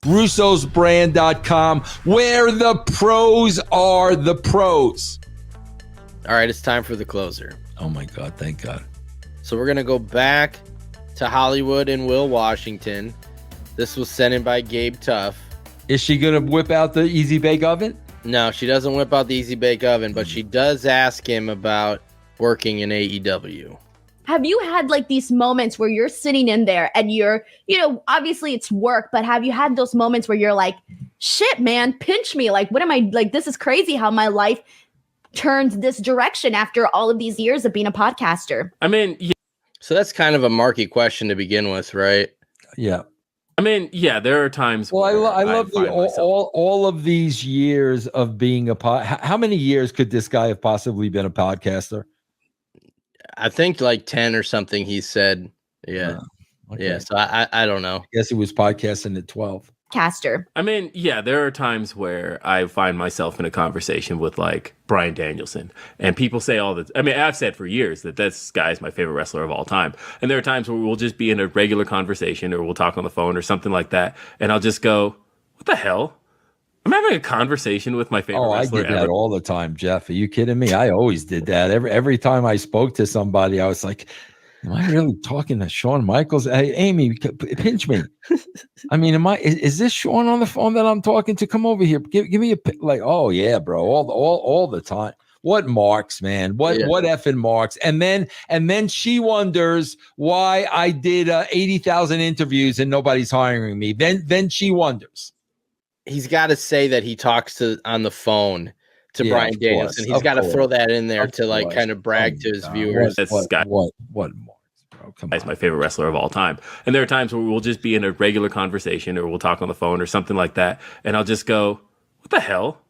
russosbrand.com, where the pros are the pros. All right, it's time for the closer. Oh my God, thank God. So we're going to go back to Hollywood and Will Washington. This was sent in by Gabe Tuff. Is she going to whip out the Easy Bake Oven? No, she doesn't whip out the Easy Bake Oven, but she does ask him about working in AEW. Have you had like these moments where you're sitting in there and you're, obviously it's work, but have you had those moments where you're like, shit, man, pinch me. Like, what am I, like, this is crazy how my life turned this direction after all of these years of being a podcaster. I mean, yeah. So that's kind of a marky question to begin with, right? Yeah. I mean, yeah, there are times. Well, I love all of these years of being a how many years could this guy have possibly been a podcaster? I think like 10 or something, he said. Yeah. Okay. Yeah. So I don't know. I guess he was podcasting at 12. Caster. I mean, yeah, there are times where I find myself in a conversation with like Bryan Danielson, and people say I've said for years that this guy is my favorite wrestler of all time. And there are times where we'll just be in a regular conversation or we'll talk on the phone or something like that. And I'll just go, what the hell? I'm having a conversation with my favorite wrestler I did that ever. all the time, Jeff. Are you kidding me? I always did that. Every time I spoke to somebody, I was like, am I really talking to Shawn Michaels? Hey, Amy, pinch me. I mean, is this Shawn on the phone that I'm talking to? Come over here. Give me oh yeah, bro. All the time. What marks, man? What effing marks? And then she wonders why I did 80,000 interviews and nobody's hiring me. Then she wonders. He's got to say that he talks on the phone to Bryan Danielson. He's got to throw that in there to like kind of brag to his viewers. What marks, bro? Come on. He's my favorite wrestler of all time. And there are times where we'll just be in a regular conversation or we'll talk on the phone or something like that. And I'll just go, what the hell?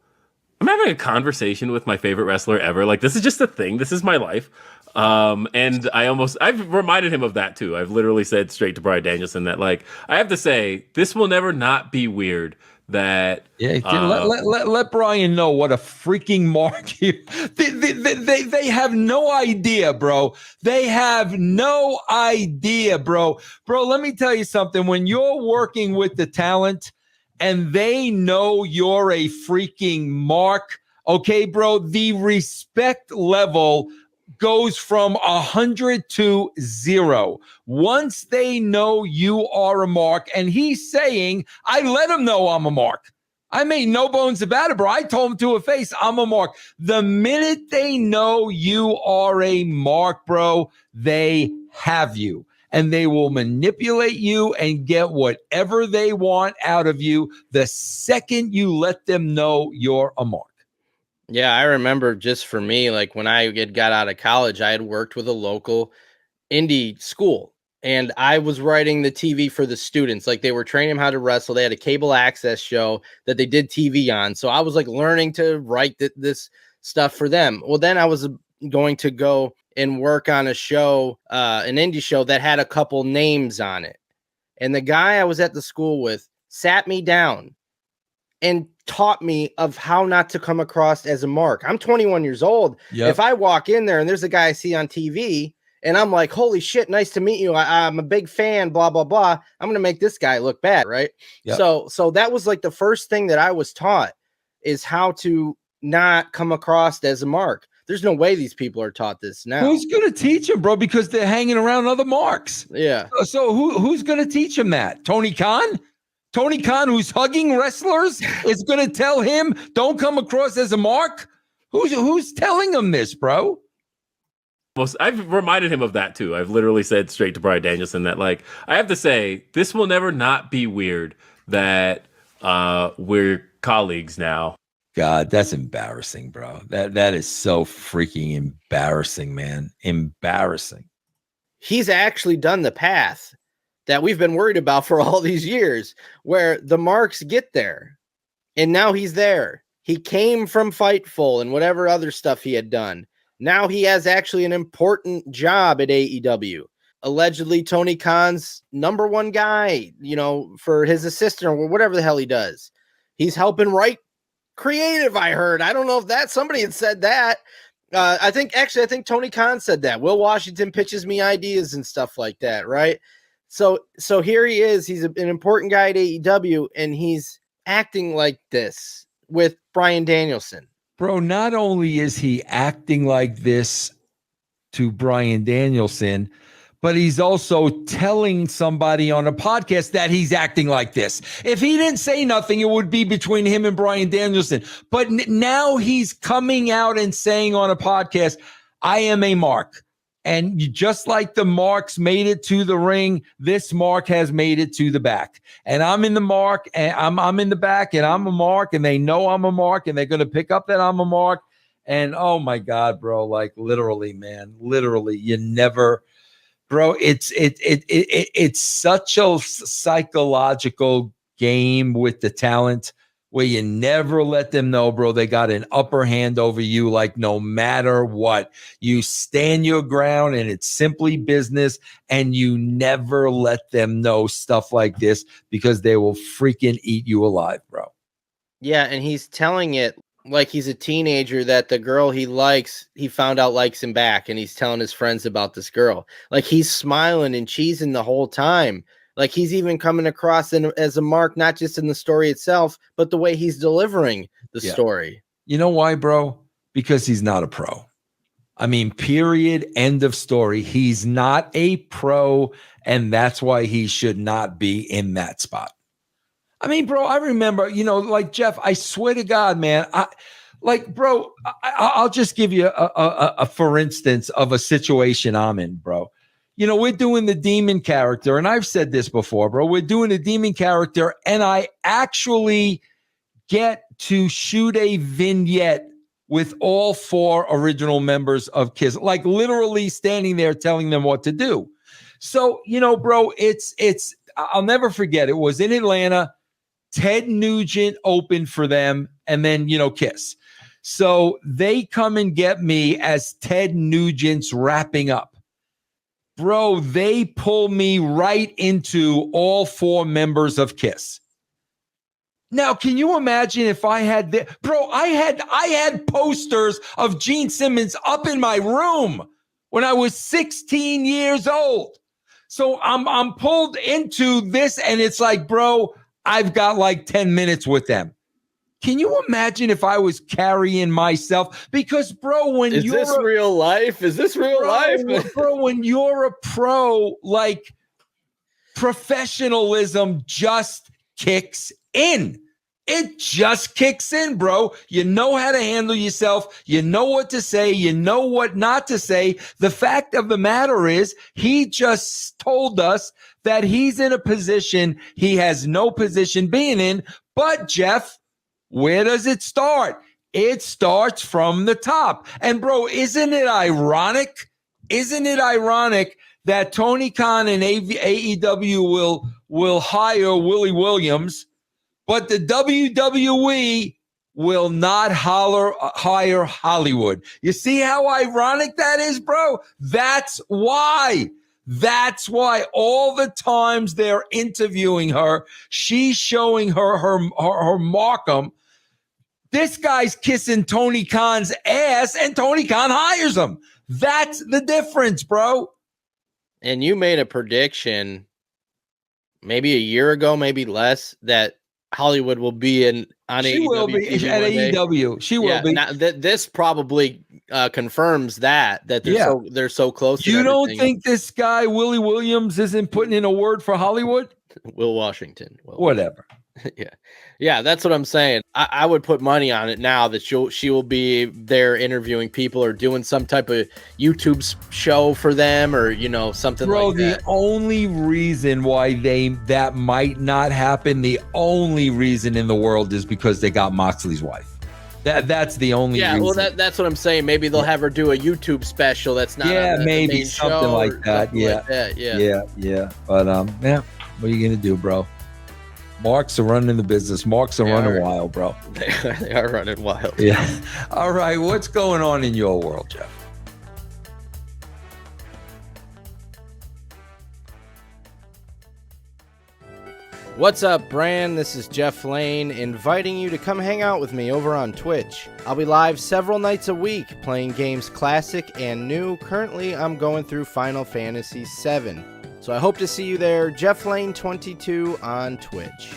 I'm having a conversation with my favorite wrestler ever. Like, this is just a thing. This is my life. And I've reminded him of that too. I've literally said straight to Bryan Danielson that, like, I have to say, this will never not be weird that let Bryan know what a freaking mark they have no idea, bro. They have no idea, bro. Let me tell you something. When you're working with the talent and they know you're a freaking mark, okay, bro, the respect level goes from 100 to 0. Once they know you are a mark, and he's saying, I let him know I'm a mark. I made no bones about it, bro. I told him to a face, I'm a mark. The minute they know you are a mark, bro, they have you. And they will manipulate you and get whatever they want out of you the second you let them know you're a mark. Yeah, I remember just for me, like when I got out of college, I had worked with a local indie school and I was writing the TV for the students. Like they were training them how to wrestle. They had a cable access show that they did TV on. So I was like learning to write this stuff for them. Well, then I was going to go and work on a show, an indie show that had a couple names on it. And the guy I was at the school with sat me down and taught me of how not to come across as a mark. I'm 21 years old. Yep. If I walk in there and there's a guy I see on TV and I'm like, holy shit, nice to meet you. I'm a big fan, blah, blah, blah. I'm going to make this guy look bad. Right. Yep. So that was like the first thing that I was taught is how to not come across as a mark. There's no way these people are taught this now. Who's going to teach them, bro? Because they're hanging around other marks. Yeah. So who's going to teach him that? Tony Khan? Tony Khan, who's hugging wrestlers, is going to tell him, don't come across as a mark? Who's telling him this, bro? I've reminded him of that, too. I've literally said straight to Bryan Danielson that, like, I have to say, this will never not be weird that we're colleagues now. God, that's embarrassing, bro. That is so freaking embarrassing, man. Embarrassing. He's actually done the path that we've been worried about for all these years, where the marks get there. And now he's there. He came from Fightful and whatever other stuff he had done. Now he has actually an important job at AEW. Allegedly, Tony Khan's number one guy, for his assistant or whatever the hell he does. He's helping write creative, I heard. I don't know if somebody had said that. I think Tony Khan said that. Will Washington pitches me ideas and stuff like that, right? So here he is. He's an important guy at AEW, and he's acting like this with Bryan Danielson. Bro, not only is he acting like this to Bryan Danielson, but he's also telling somebody on a podcast that he's acting like this. If he didn't say nothing, it would be between him and Bryan Danielson. But now he's coming out and saying on a podcast, I am a mark. And just like the marks made it to the ring, this mark has made it to the back. And I'm in the mark, and I'm in the back, and I'm a mark, and they know I'm a mark, and they're going to pick up that I'm a mark. And oh my God, bro, like literally, man, literally, you never, bro. It's such a psychological game with the talent where you never let them know, bro, they got an upper hand over you. Like no matter what, you stand your ground, and it's simply business. And you never let them know stuff like this because they will freaking eat you alive, bro. Yeah, and he's telling it like he's a teenager that the girl he likes, he found out likes him back, and he's telling his friends about this girl. Like he's smiling and cheesing the whole time. Like he's even coming across as a mark, not just in the story itself, but the way he's delivering the story. You know why, bro? Because he's not a pro. I mean, period, end of story. He's not a pro, and that's why he should not be in that spot. I mean, bro, I remember, like Jeff, I swear to God, man, I'll just give you a for instance of a situation I'm in, bro. We're doing the demon character, and I've said this before, bro. We're doing the demon character, and I actually get to shoot a vignette with all 4 original members of KISS, like literally standing there telling them what to do. So, bro, it's I'll never forget. It was in Atlanta. Ted Nugent opened for them, and then, KISS. So they come and get me as Ted Nugent's wrapping up. Bro, they pull me right into all 4 members of KISS. Now, can you imagine if I had I had posters of Gene Simmons up in my room when I was 16 years old. So I'm pulled into this, and it's like, bro, I've got like 10 minutes with them. Can you imagine if I was carrying myself? Because, bro, when Is this real life? Is this real life? Bro, when you're a pro, like professionalism just kicks in. It just kicks in, bro. You know how to handle yourself. You know what to say. You know what not to say. The fact of the matter is, he just told us that he's in a position he has no position being in. But, Jeff, where does it start? It starts from the top. And, bro, isn't it ironic? Isn't it ironic that Tony Khan and AEW will hire Willie Williams, but the WWE will not hire Hollywood? You see how ironic that is, bro? That's why. That's why all the times they're interviewing her, she's showing her Markham. This guy's kissing Tony Khan's ass, and Tony Khan hires him. That's the difference, bro. And you made a prediction maybe a year ago, maybe less, that Hollywood will be on AEW. She will be at AEW. She will be. Now, this probably confirms that they're so close. You don't think this guy Willie Williams isn't putting in a word for Hollywood? Will Washington. Whatever. Yeah, that's what I'm saying. I would put money on it now that she will be there interviewing people or doing some type of YouTube show for them, or something like that. The only reason why that might not happen, the only reason in the world is because they got Moxley's wife. That's the only reason. Well, that's what I'm saying. Maybe they'll have her do a YouTube special that's not maybe main something like that. Yeah. But what are you gonna do, bro? Marks are running the business. Marks are running wild, bro. They are running wild. Yeah. All right. What's going on in your world, Jeff? What's up, Bran? This is Jeff Lane, inviting you to come hang out with me over on Twitch. I'll be live several nights a week, playing games classic and new. Currently, I'm going through Final Fantasy VII. So I hope to see you there. Jeff Lane 22 on Twitch.